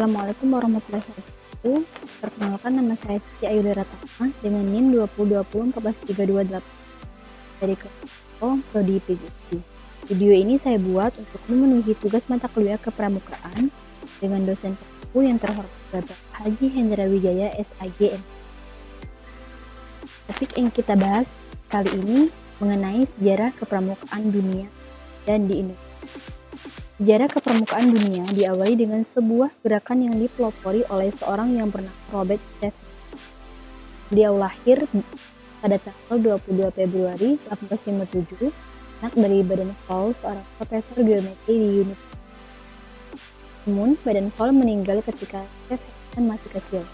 Assalamualaikum warahmatullahi wabarakatuh. Perkenalkan, nama saya Cici Ayudara Tama dengan NIM 2020-14328 dari kelompok Prodi PGSD. Video ini saya buat untuk memenuhi tugas mata kuliah kepramukaan dengan dosen PKU yang terhormat Bapak Haji Hendra Wijaya SAG. Topik yang kita bahas kali ini mengenai sejarah kepramukaan dunia dan di Indonesia. Sejarah kepramukaan dunia diawali dengan sebuah gerakan yang dipelopori oleh seorang yang bernama Robert Stephenson. Beliau lahir pada tanggal 22 Februari 1857, anak dari Baden-Powell, seorang profesor geometri di Universitas. Namun, Baden-Powell meninggal ketika Stephenson masih kecil.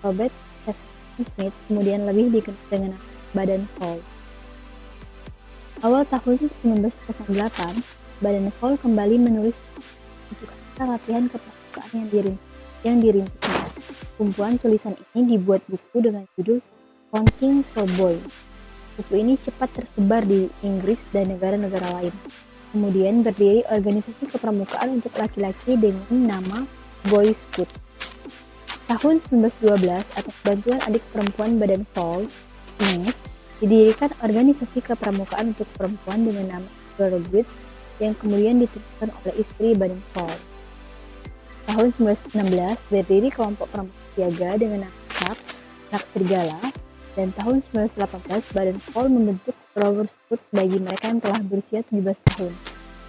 Robert Stephenson Smith kemudian lebih dikenal dengan nama Baden-Powell. Awal tahun 1908, Baden-Powell kembali menulis untuk latihan kepramukaan yang dirintisnya. Kumpulan tulisan ini dibuat buku dengan judul Counting for Boys. Buku ini cepat tersebar di Inggris dan negara-negara lain. Kemudian berdiri organisasi kepramukaan untuk laki-laki dengan nama Boy Scout. Tahun 1912, atas bantuan adik perempuan Baden-Powell, Ines, didirikan organisasi kepramukaan untuk perempuan dengan nama Girl Guides yang kemudian diteruskan oleh istri Baden-Powell. Tahun 1916 berdiri kelompok pramuka siaga dengan nama Anak Serigala, dan tahun 1918 Baden-Powell membentuk Rover Scout bagi mereka yang telah berusia 17 tahun.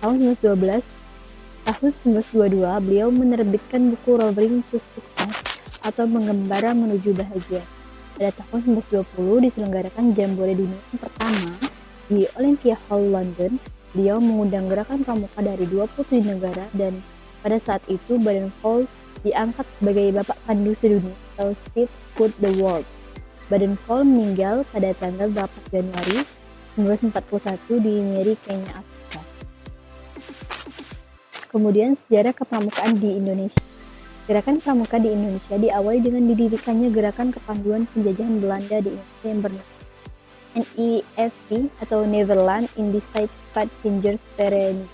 Tahun 1922 beliau menerbitkan buku Rovering to Success atau Mengembara Menuju Bahagia. Pada tahun 1920 diselenggarakan Jambore Dunia yang pertama di Olympia Hall, London. Beliau mengundang gerakan pramuka dari 27 negara dan pada saat itu Baden-Powell diangkat sebagai Bapak Pandu Sedunia atau Chief Scout the World. Baden-Powell meninggal pada tanggal 8 Januari 1941 di Nyeri, Kenya, Afrika. Kemudian sejarah kepramukaan di Indonesia. Gerakan pramuka di Indonesia diawali dengan didirikannya Gerakan Kepanduan Penjajahan Belanda di Indonesia yang bernama NIFV atau Nederland Indische Padvindersvereniging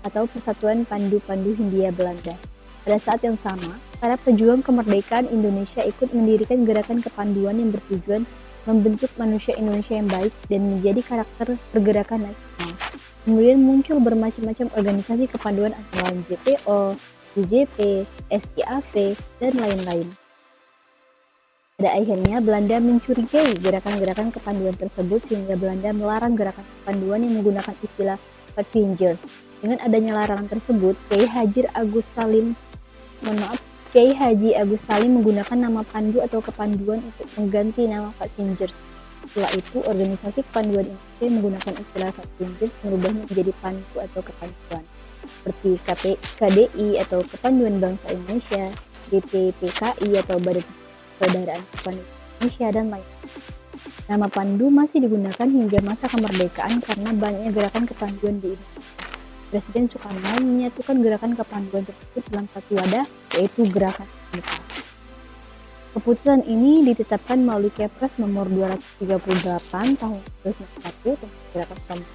atau Persatuan Pandu-Pandu Hindia Belanda. Pada saat yang sama, para pejuang kemerdekaan Indonesia ikut mendirikan gerakan kepanduan yang bertujuan membentuk manusia Indonesia yang baik dan menjadi karakter pergerakan nasional. Kemudian muncul bermacam-macam organisasi kepanduan antara lain JPO, DJP, SIAV, dan lain-lain. Pada akhirnya, Belanda mencurigai gerakan-gerakan kepanduan tersebut sehingga Belanda melarang gerakan kepanduan yang menggunakan istilah Padvinders. Dengan adanya larangan tersebut, Kiai Haji Agus Salim menggunakan nama pandu atau kepanduan untuk mengganti nama Padvinders. Setelah itu, organisasi kepanduan Indonesia menggunakan istilah Padvinders merubahnya menjadi pandu atau kepanduan, seperti KDI atau Kepanduan Bangsa Indonesia, BPPKI atau Badan Persaudaraan Kepanduan Indonesia, dan lain. Nama pandu masih digunakan hingga masa kemerdekaan karena banyaknya gerakan kepanduan di Indonesia. Presiden Soekarno menyatukan gerakan kepanduan tersebut dalam satu wadah, yaitu Gerakan Pramuka. Keputusan ini ditetapkan melalui Kepres nomor 238 tahun 1961 tentang Gerakan Pramuka,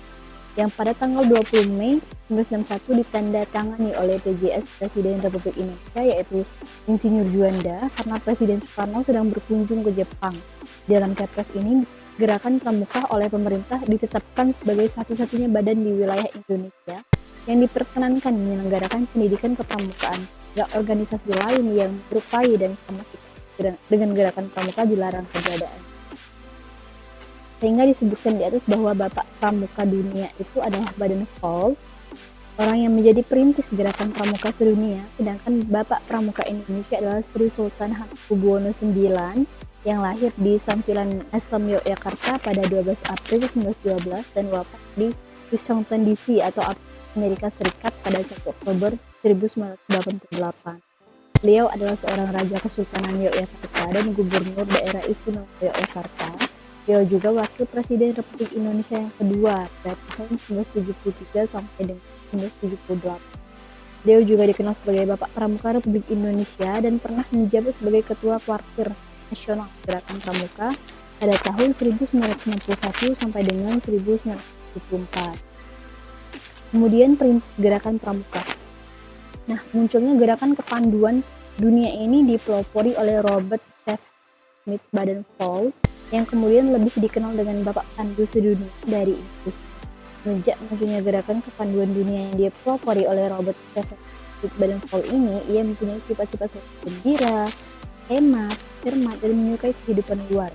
yang pada tanggal 20 Mei 1961 ditandatangani oleh PJS Presiden Republik Indonesia, yaitu Insinyur Juanda, karena Presiden Soekarno sedang berkunjung ke Jepang. Dalam Kepres ini, Gerakan Pramuka oleh pemerintah ditetapkan sebagai satu-satunya badan di wilayah Indonesia yang diperkenankan menyelenggarakan pendidikan kepramukaan, sehingga organisasi lain yang menyerupai dan sama dengan Gerakan Pramuka dilarang keberadaan. Sehingga disebutkan di atas bahwa Bapak Pramuka Dunia itu adalah Baden-Powell, orang yang menjadi perintis Gerakan Pramuka Sedunia, sedangkan Bapak Pramuka Indonesia adalah Sri Sultan Hamengkubuwono IX yang lahir di Sampilan Asem, Yogyakarta pada 12 April 1912 dan wafat di Washington DC atau Amerika Serikat pada 1 Oktober 1988. Beliau adalah seorang Raja Kesultanan Yogyakarta dan Gubernur Daerah Istimewa Yogyakarta. Beliau juga Wakil Presiden Republik Indonesia yang kedua dari tahun 1973 sampai dengan 1978. Beliau juga dikenal sebagai Bapak Pramuka Republik Indonesia dan pernah menjabat sebagai Ketua Kuartir Nasional Gerakan Pramuka pada tahun 1961 sampai dengan 1974. Kemudian perintis Gerakan Pramuka. Nah, munculnya gerakan kepanduan Dunia ini dipelopori oleh Robert Stephen Smith Baden-Powell yang kemudian lebih dikenal dengan Bapak Pandu Sedunia dari Inggris. Sejak munculnya gerakan kepanduan dunia yang dipelopori oleh Robert Stephen Smith Baden-Powell ini, ia mempunyai sifat-sifat gembira, hemat, cermat, dan menyukai kehidupan luar.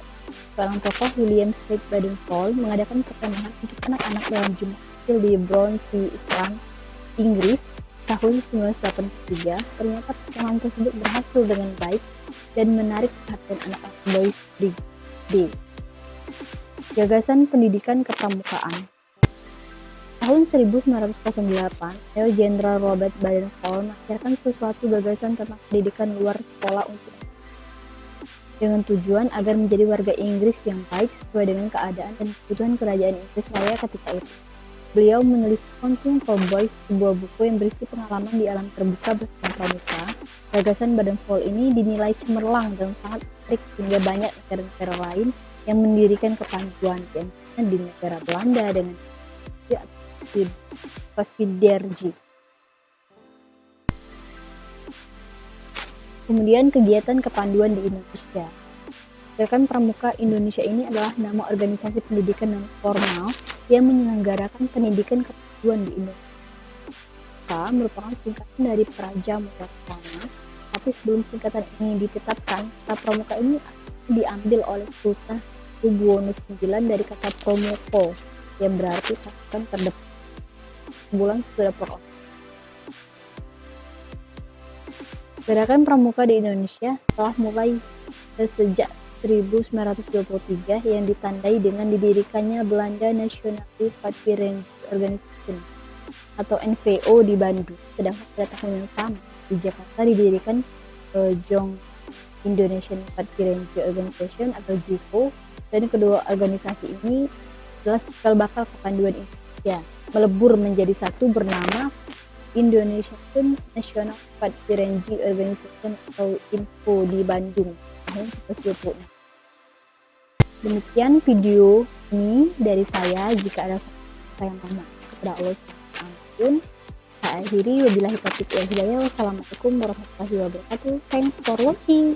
Seorang tokoh, William Smith Baden-Powell, mengadakan perkemahan untuk anak-anak dalam jumlah kecil di Brownsea, Island, Inggris tahun 1983. Ternyata perkemahan tersebut berhasil dengan baik dan menarik perhatian anak-anak Boys Brigade. Gagasan pendidikan kepramukaan. Tahun 1908, Mayor Jenderal Robert Baden-Powell mengajarkan suatu gagasan tentang pendidikan luar sekolah untuk dengan tujuan agar menjadi warga Inggris yang baik sesuai dengan keadaan dan kebutuhan kerajaan Inggris Raya ketika itu. Beliau menulis Hunting for Boys, sebuah buku yang berisi pengalaman di alam terbuka bersama pramuka. Gagasan Baden-Powell ini dinilai cemerlang dan sangat trik sehingga banyak negara-negara lain yang mendirikan kepanduan, di antaranya di negara Belanda dengan Presidergi. Kemudian kegiatan kepanduan di Indonesia. Gerakan Pramuka Indonesia ini adalah nama organisasi pendidikan non formal yang menyelenggarakan pendidikan kepanduan di Indonesia. Merupakan singkatan dari Praja Muda Pertama, tapi sebelum singkatan ini ditetapkan, kata Pramuka ini diambil oleh Sultan Hubwono IX dari kata Promoko yang berarti pasukan terdepan. Sebulan sudah proses. Gerakan Pramuka di Indonesia telah mulai sejak 1923 yang ditandai dengan didirikannya Belanda National Infantry Ranger Organization atau NVO di Bandung. Sedangkan pada tahun yang sama di Jakarta didirikan Jong Indonesian Infantry Ranger Organization atau JIFO, dan kedua organisasi ini adalah cikal bakal kepanduan Indonesia melebur menjadi satu bernama Indonesian National Infantry Ranger Organization atau INFO di Bandung tahun 1926. Demikian video ini dari saya. Jika ada salah yang mohon kepada Allah SWT. Saya akhiri, wabillahi taufiq wal hidayah. Wassalamualaikum warahmatullahi wabarakatuh. Thanks for watching.